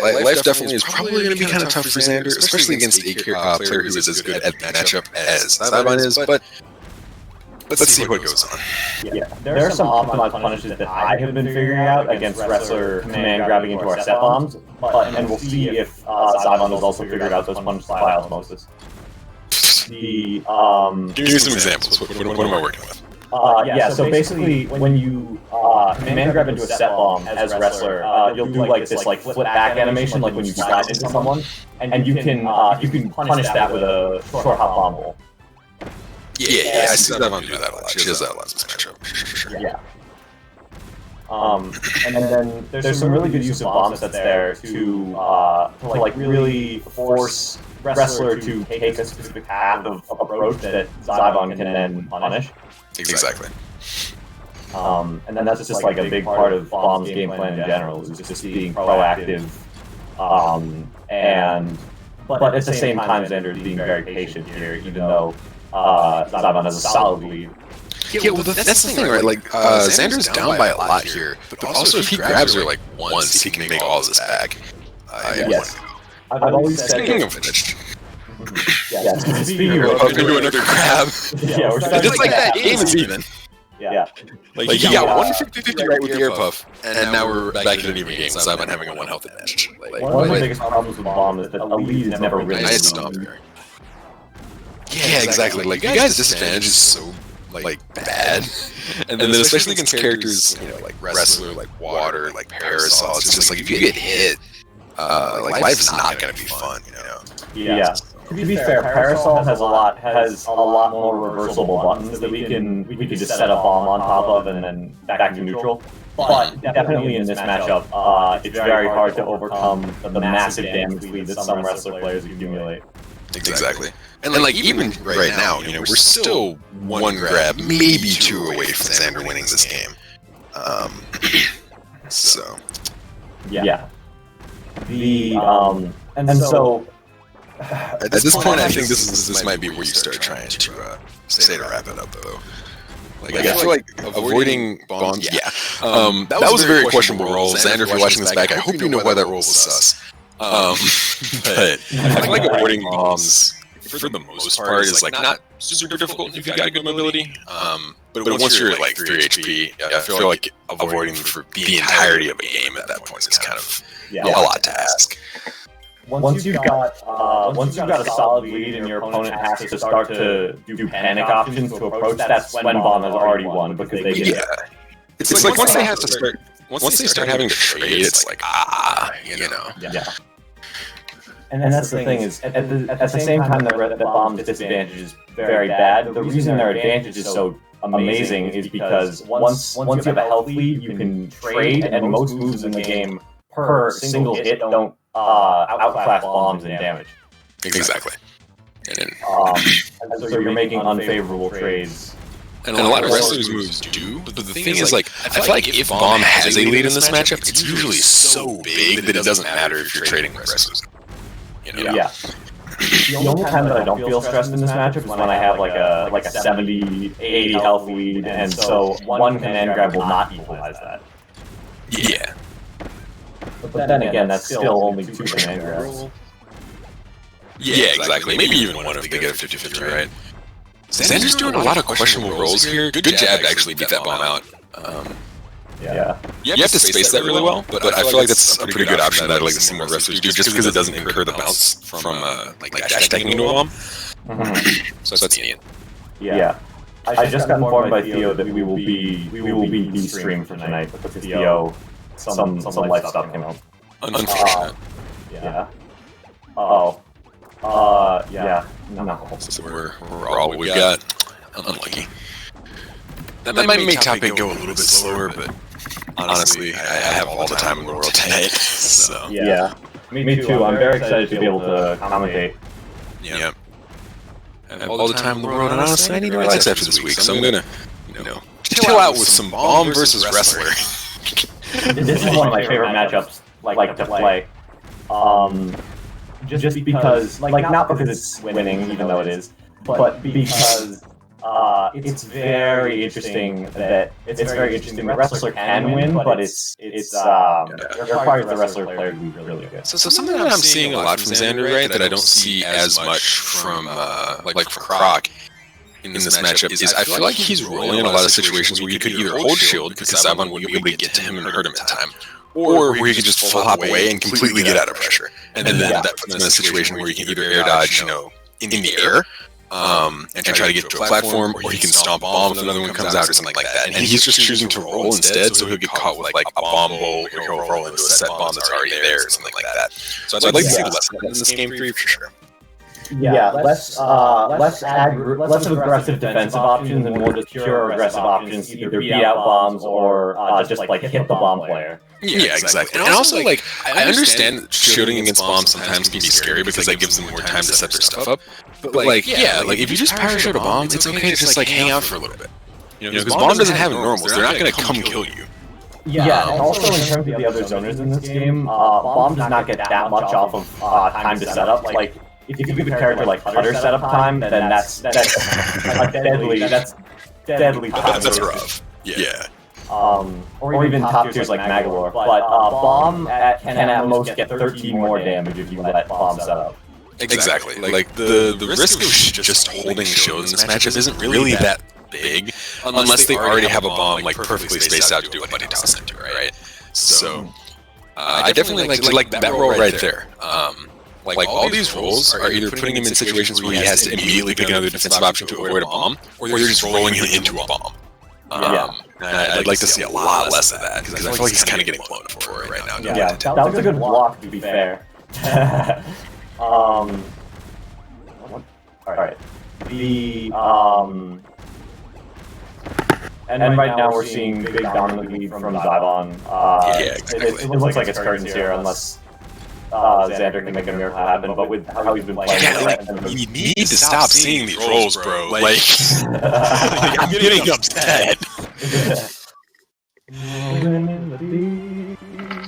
Life definitely is probably going to be kind of tough for Xander, especially against a player who is as good at the matchup as Zyvon is, but let's see what goes on. Yeah, there are some optimized punishes that I have been figuring out against Wreslter command grabbing into our set bombs, and we'll see if Zyvon has also figured out those punishes by osmosis. Give me some examples. What am I working with? Yeah, so basically, when you command grab into a set bomb as Wreslter, you'll do like this flip back animation, like when you slide into someone, and you can punish that with a short hop bomb roll. Yeah, I see Zyvon do that a lot. She does that a lot in this matchup. Sure. Yeah. And then there's some really good use of bomb sets there to really force Wreslter to take a specific path of approach that Zyvon can then punish. Exactly. And then that's just like a big part of Bomb's game plan in general, is just being proactive, but at the same time Xander is being very patient here, even though Zyvon has a solid lead. Yeah, well, that's the thing, right? Like, Xander's down by a lot here, but also if he grabs her like once, he can make all of this back. Yes. I've always said speaking of which, yeah, speaking of do another grab. Yeah, we're starting just like that game is even. Yeah. Like he got 150-50 right with the air puff, and now we're back in an even game with Zyvon having a 1 health advantage. One of the biggest problems with Bomb is that a lead is never really stopped. Yeah, exactly. Like, you guys' disadvantage is so bad, and then especially against characters, like Wreslter, like Water, like Parasol. It's just like if you get hit, life is not going to be fun, Yeah. To be fair, Parasol has a lot more reversible buttons that we can just set a bomb on top of and then back to neutral. But definitely in this matchup, it's very hard to overcome the massive damage lead that some Wreslter players accumulate. Exactly. And like even right now, we're still 1 grab, maybe 2 away from Xander winning this game. So. Yeah. So. At this point, I think this might be where you start trying to say to wrap it up, though. Like I feel like avoiding bombs. Yeah. That was a very questionable roll. Xander, if you're watching this back, I hope you know why that roll was sus. But I feel like avoiding bombs, for the most part, is like not super difficult if you got good mobility. But once you're at like 3 HP, I feel like avoiding for the entirety of a game at that point is kind of a lot to ask. Once you've got a solid lead and your opponent has to start to do panic options to approach, that's when Bomb has already won because they get It's like once they start having to trade, it's like Yeah. And that's the thing is, at the same time that Bomb's disadvantage is very bad, the reason their advantage is so amazing is because once you have a health lead, you can trade, and most moves in the game per single hit don't outclass bombs in damage. Exactly. So you're making unfavorable trades. And a lot of Wrestlers' moves do, but the thing is, like, I feel like if Bomb has a lead in this matchup, it's usually so big that it doesn't matter if you're trading Wrestlers. Yeah. The only time that I don't feel stressed in this matchup is when I have like a 70, 80 health lead, and so 1 command grab will not equalize that. Yeah. But then again, that's still only 2 command grabs. Yeah, exactly. Maybe even 1 if they get a 50-50, right? Xander's doing a lot of questionable rolls here. Good jab to actually beat that bomb out. Yeah. You have to space that really well, but I feel like that's a pretty good option that I'd like to see more wrestlers do, just because it doesn't incur the bounce from like dash attacking into a bomb. So that's neat. Yeah. I just got informed by Theo that we will be de-streamed for tonight because Theo some life stuff came out. Unfortunate. Yeah. Yeah. No. So we're all we got. Unlucky. That might make topic go a little bit slower, but honestly, I have all the time in the world tonight. So yeah. Me too. I'm very excited to be able to commentate. Yeah. I have all the time in the world, and honestly, I need to relax after this week, so I'm gonna, chill out with some Bomb versus Wrestler. This is one of my favorite matchups, like to play. Just because, not because it's winning, even though it is, but because it's very interesting that the Wreslter can win, but it requires the Wreslter player to be really good. So something that I'm seeing a lot from Xander, right, that I don't see as much from from Croc in this matchup is I feel like he's rolling in a lot of situations where you could either hold shield because Zyvon wouldn't be able to get to him and hurt him in time, or where you could just full hop away and completely get out of pressure. And then that puts him in a situation where you can either air dodge, in the air, and try to get to a platform, or he can stomp a bomb if another one comes out or something like that. And he's just choosing to roll instead, so he'll get caught with like a bomb bowl, or he'll roll into a set bomb that's already there or something like that. So I'd like to see less of that in this game 3 for sure. Yeah, less aggressive defensive options and more just pure aggressive options, either beat out bombs or just like hit the bomb player. Yeah, exactly. And also, like, I understand shooting against bombs sometimes can be scary because that gives them more time to set their stuff up. But like, if you just power shoot a bomb, it's okay to just like hang out for a little bit. Because bomb doesn't have normals; they're not going to come kill you. Yeah, and also in terms of the other zoners in this game, bomb does not get that much off of time to set up. Like, if you give a character like Cutter setup time, then that's deadly time. That's rough. Yeah. Or even top tiers like Magalore. But bomb can at most get 13 more damage if you let bomb set up. Exactly. Like the risk of just holding shield in this matchup isn't really that big unless they already have a bomb like perfectly spaced out to do a buddy toss into, right? So I definitely like that roll right there. Like all these rolls are either putting him in situations where he has to immediately pick another defensive option to avoid a bomb, or they're just rolling him into a bomb. I'd like to see a lot less of that because I feel like he's kind of getting blown for it right now. Yeah, that was a good block, to be fair. All right. And right now we're seeing big dominant lead from Zyvon. It looks like it's curtains here unless Xander can make a miracle happen, but with how he's been playing... you need to stop seeing these rolls, bro. Like, I'm getting upset.